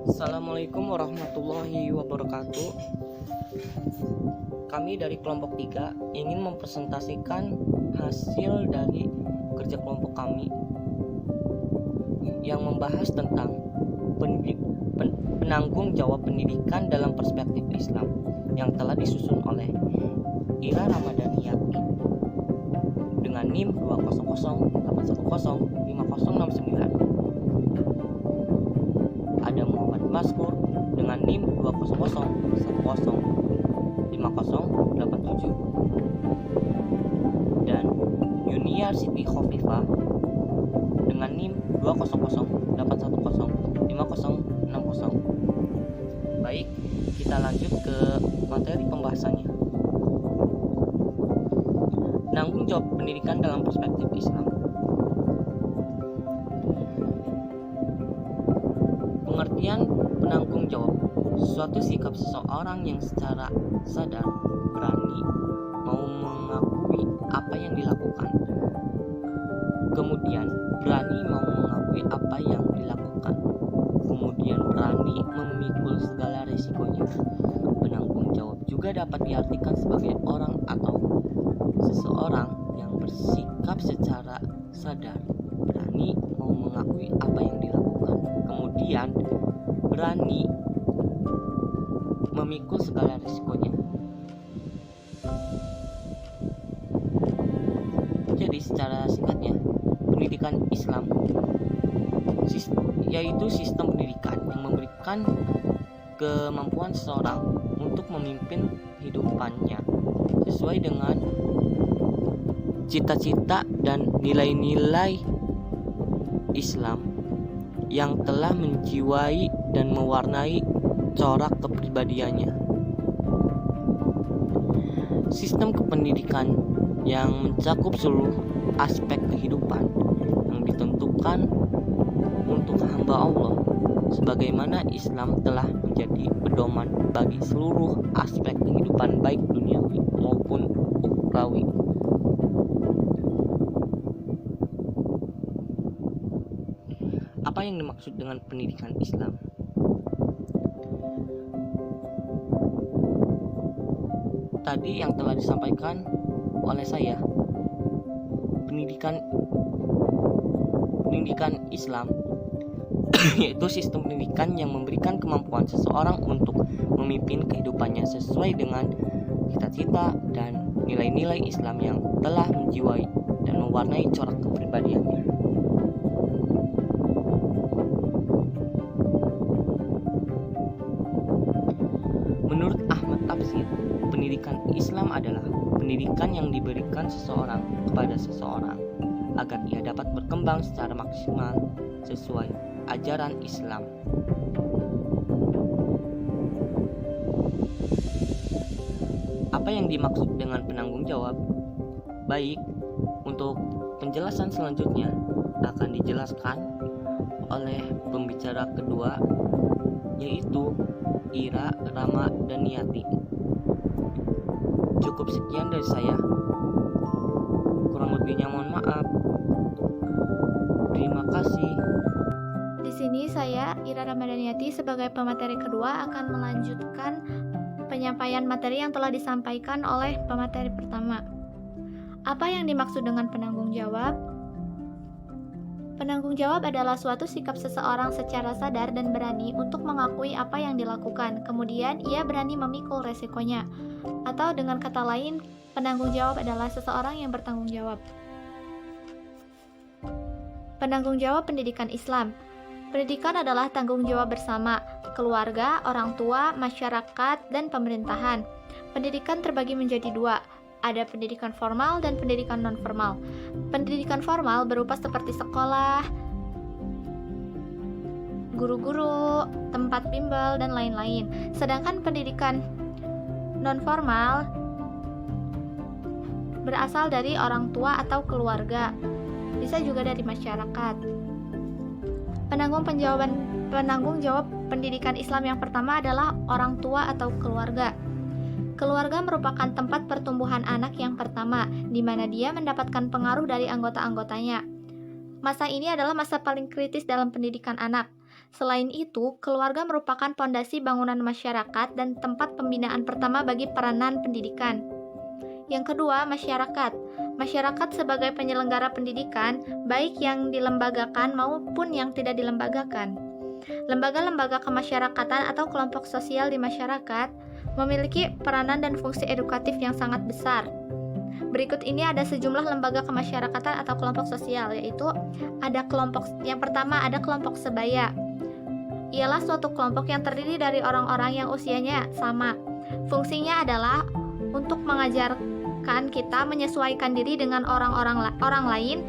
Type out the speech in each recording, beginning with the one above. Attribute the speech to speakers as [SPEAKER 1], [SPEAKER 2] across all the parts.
[SPEAKER 1] Assalamualaikum warahmatullahi wabarakatuh. Kami dari kelompok 3 ingin mempresentasikan hasil dari kerja kelompok kami yang membahas tentang penanggung jawab pendidikan dalam perspektif Islam yang telah disusun oleh Ira Ramadhaniyati dengan NIM 20081050069. Ada Muhammad Maskur dengan NIM 200105087 dan Yunia Siti Khofifah dengan NIM 20081050060. Baik, kita lanjut ke materi pembahasannya. Penanggung jawab pendidikan dalam perspektif Islam. Pengertian penanggung jawab, suatu sikap seseorang yang secara sadar berani mau mengakui apa yang dilakukan. Kemudian berani mau mengakui apa yang dilakukan. Kemudian berani memikul segala risikonya. Penanggung jawab juga dapat diartikan sebagai orang atau seseorang yang bersikap secara sadar berani mau mengakui apa yang dilakukan. Kemudian berani memikul segala risikonya. Jadi secara singkatnya, pendidikan Islam yaitu sistem pendidikan yang memberikan kemampuan seseorang untuk memimpin hidupannya sesuai dengan cita-cita dan nilai-nilai Islam yang telah menjiwai dan mewarnai corak kepribadiannya. Sistem kependidikan yang mencakup seluruh aspek kehidupan yang ditentukan untuk hamba Allah, sebagaimana Islam telah menjadi pedoman bagi seluruh aspek kehidupan baik duniawi maupun ukhrawi. Apa yang dimaksud dengan pendidikan Islam? Tadi yang telah disampaikan oleh saya, pendidikan Islam yaitu sistem pendidikan yang memberikan kemampuan seseorang untuk memimpin kehidupannya sesuai dengan cita-cita dan nilai-nilai Islam yang telah menjiwai dan mewarnai corak kepribadiannya. Menurut Ahmad Tafsir, pendidikan Islam adalah pendidikan yang diberikan seseorang kepada seseorang agar ia dapat berkembang secara maksimal sesuai ajaran Islam. Apa yang dimaksud dengan penanggung jawab? Baik, untuk penjelasan selanjutnya akan dijelaskan oleh pembicara kedua, yaitu Ira Ramadhaniyati. Cukup sekian dari saya. Kurang lebihnya mohon maaf. Terima kasih.
[SPEAKER 2] Di sini saya, Ira Ramadhaniyati, sebagai pemateri kedua akan melanjutkan penyampaian materi yang telah disampaikan oleh pemateri pertama. Apa yang dimaksud dengan penanggung jawab? Penanggung jawab adalah suatu sikap seseorang secara sadar dan berani untuk mengakui apa yang dilakukan, kemudian ia berani memikul resikonya. Atau dengan kata lain, penanggung jawab adalah seseorang yang bertanggung jawab. Penanggung jawab pendidikan Islam. Pendidikan adalah tanggung jawab bersama, keluarga, orang tua, masyarakat, dan pemerintahan. Pendidikan terbagi menjadi dua, ada pendidikan formal dan pendidikan non-formal. Pendidikan formal berupa seperti sekolah, guru-guru, tempat bimbel, dan lain-lain. Sedangkan pendidikan non-formal berasal dari orang tua atau keluarga, bisa juga dari masyarakat. Penanggung jawab pendidikan Islam yang pertama adalah orang tua atau keluarga. Keluarga merupakan tempat pertumbuhan anak yang pertama, di mana dia mendapatkan pengaruh dari anggota-anggotanya. Masa ini adalah masa paling kritis dalam pendidikan anak. Selain itu, keluarga merupakan pondasi bangunan masyarakat dan tempat pembinaan pertama bagi peranan pendidikan. Yang kedua, masyarakat. Masyarakat sebagai penyelenggara pendidikan, baik yang dilembagakan maupun yang tidak dilembagakan. Lembaga-lembaga kemasyarakatan atau kelompok sosial di masyarakat memiliki peranan dan fungsi edukatif yang sangat besar. Berikut ini ada sejumlah lembaga kemasyarakatan atau kelompok sosial, yaitu yang pertama ada kelompok sebaya. Ialah suatu kelompok yang terdiri dari orang-orang yang usianya sama. Fungsinya adalah untuk mengajarkan kita menyesuaikan diri dengan orang lain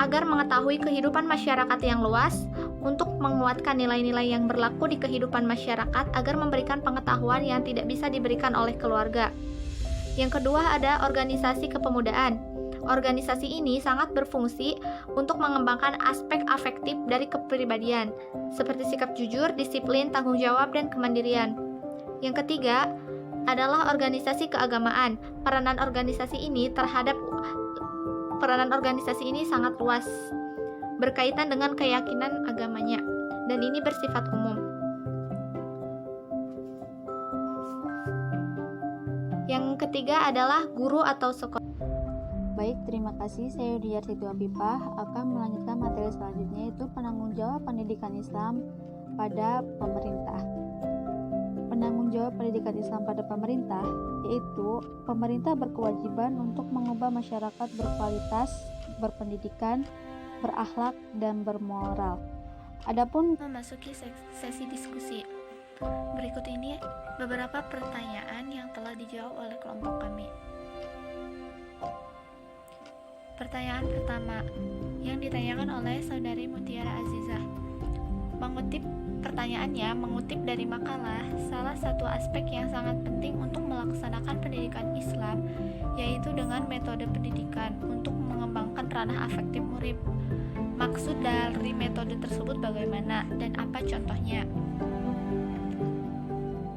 [SPEAKER 2] agar mengetahui kehidupan masyarakat yang luas, untuk menguatkan nilai-nilai yang berlaku di kehidupan masyarakat agar memberikan pengetahuan yang tidak bisa diberikan oleh keluarga. Yang kedua ada organisasi kepemudaan. Organisasi ini sangat berfungsi untuk mengembangkan aspek afektif dari kepribadian, seperti sikap jujur, disiplin, tanggung jawab, dan kemandirian. Yang ketiga adalah organisasi keagamaan. Peranan organisasi ini sangat luas, berkaitan dengan keyakinan agamanya, dan ini bersifat umum. Yang ketiga adalah guru atau sekolah.
[SPEAKER 3] Baik, terima kasih. Saya Yudiar Situ Afifah akan melanjutkan materi selanjutnya, yaitu penanggung jawab pendidikan Islam pada pemerintah. Penanggung jawab pendidikan Islam pada pemerintah, yaitu pemerintah berkewajiban untuk mengubah masyarakat berkualitas, berpendidikan, berakhlak, dan bermoral. Adapun
[SPEAKER 2] Memasuki sesi diskusi. Berikut ini beberapa pertanyaan yang telah dijawab oleh kelompok kami. Pertanyaan pertama yang ditanyakan oleh saudari Mutiara Azizah. Pertanyaannya mengutip dari makalah, salah satu aspek yang sangat penting untuk melaksanakan pendidikan Islam yaitu dengan metode pendidikan untuk mengembangkan ranah afektif murid. Maksud dari metode tersebut bagaimana dan apa contohnya?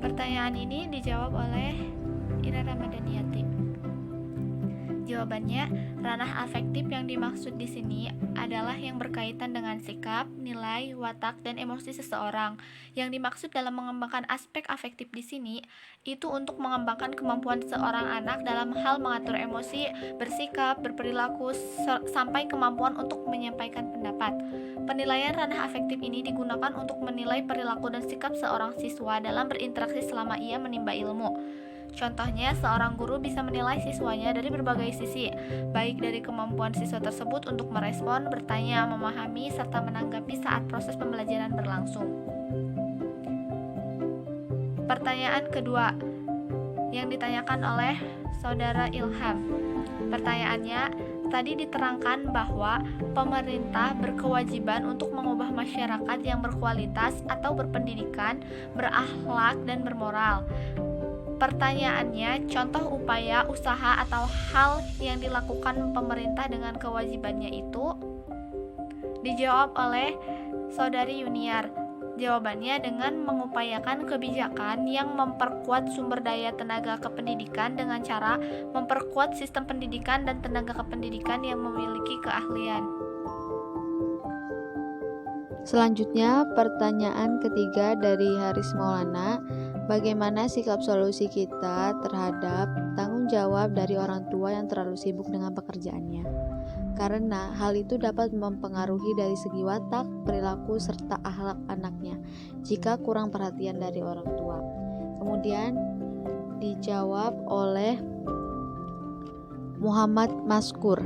[SPEAKER 2] Pertanyaan ini dijawab oleh Ira Ramadhaniyati. Jawabannya, ranah afektif yang dimaksud di sini adalah yang berkaitan dengan sikap, nilai, watak, dan emosi seseorang. Yang dimaksud dalam mengembangkan aspek afektif di sini itu untuk mengembangkan kemampuan seorang anak dalam hal mengatur emosi, bersikap, berperilaku, sampai kemampuan untuk menyampaikan pendapat. Penilaian ranah afektif ini digunakan untuk menilai perilaku dan sikap seorang siswa dalam berinteraksi selama ia menimba ilmu. Contohnya, seorang guru bisa menilai siswanya dari berbagai sisi, baik dari kemampuan siswa tersebut untuk merespon, bertanya, memahami, serta menanggapi saat proses pembelajaran berlangsung. Pertanyaan kedua yang ditanyakan oleh saudara Ilham. Pertanyaannya, tadi diterangkan bahwa pemerintah berkewajiban untuk mengubah masyarakat yang berkualitas atau berpendidikan, berakhlak, dan bermoral. Pertanyaannya, contoh upaya, usaha, atau hal yang dilakukan pemerintah dengan kewajibannya itu dijawab oleh saudari Yuniar. Jawabannya dengan mengupayakan kebijakan yang memperkuat sumber daya tenaga kependidikan dengan cara memperkuat sistem pendidikan dan tenaga kependidikan yang memiliki keahlian.
[SPEAKER 3] selanjutnya, pertanyaan ketiga dari Haris Maulana. Bagaimana sikap solusi kita terhadap tanggung jawab dari orang tua yang terlalu sibuk dengan pekerjaannya? Karena hal itu dapat mempengaruhi dari segi watak, perilaku, serta akhlak anaknya jika kurang perhatian dari orang tua. Kemudian dijawab oleh Muhammad Maskur.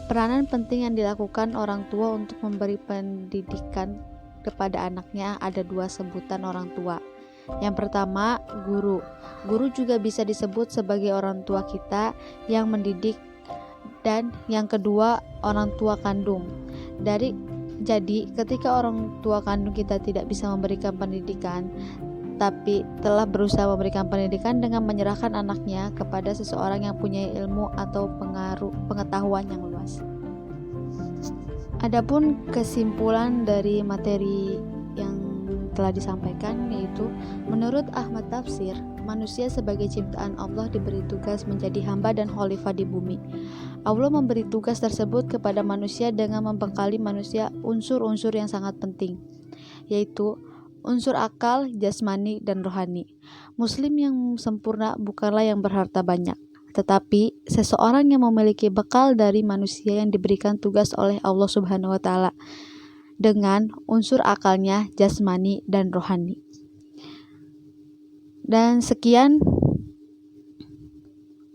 [SPEAKER 3] Peranan penting yang dilakukan orang tua untuk memberi pendidikan kepada anaknya ada dua sebutan orang tua. Yang pertama, guru. Guru juga bisa disebut sebagai orang tua kita yang mendidik, dan yang kedua, orang tua kandung. Jadi, ketika orang tua kandung kita tidak bisa memberikan pendidikan, tapi telah berusaha memberikan pendidikan dengan menyerahkan anaknya kepada seseorang yang punya ilmu atau pengetahuan yang luas. Adapun kesimpulan dari materi yang telah disampaikan, yaitu menurut Ahmad Tafsir, manusia sebagai ciptaan Allah diberi tugas menjadi hamba dan khalifah di bumi. Allah memberi tugas tersebut kepada manusia dengan membekali manusia unsur-unsur yang sangat penting, yaitu unsur akal, jasmani, dan rohani. Muslim yang sempurna bukanlah yang berharta banyak, tetapi seseorang yang memiliki bekal dari manusia yang diberikan tugas oleh Allah Subhanahu wa Ta'ala dengan unsur akalnya, jasmani, dan rohani. Dan sekian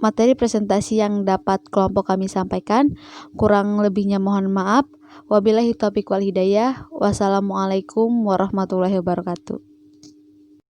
[SPEAKER 3] materi presentasi yang dapat kelompok kami sampaikan. Kurang lebihnya mohon maaf. Wabillahi taufiq wal hidayah. Wassalamualaikum warahmatullahi wabarakatuh.